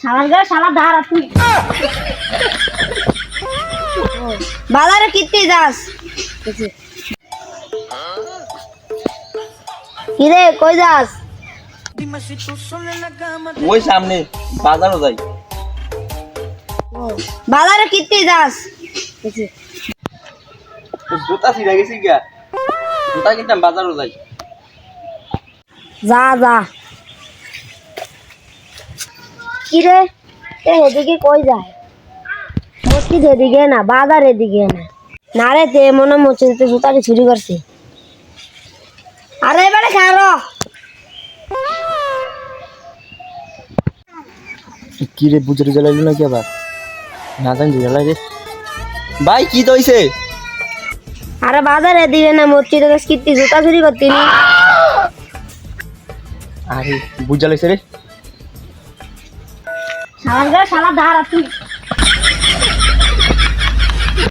শালার ঘরে শালা ধার তুই বাজারে কিনতে যাস কিরে কই যাস? ওই সামনে বাজারও যাই। বাজারে কিনতে যাস? জুতা ছিঁড়ে গেছি গিয়া, জুতা কিনতাম বাজারও যাই। যা যা। কিরে এদিকে কই যায়? মসজিদ এদিকে না, বাজার এদিকে না। না রে তে মনে মসজিদে জুতাটি চুরি করছে। আরে এবারে খারো কি রে বুঝে জ্বালাইলো নাকি আবার? না জানি জ্বালাই রে। ভাই কি দইছে? আরে বাজার এদিকে না, মসজিদে কিত্তি জুতা চুরি করতি নি। আরে বুঝ জ্বালাইছে রে। শালার ঘরে শালা ধার তুই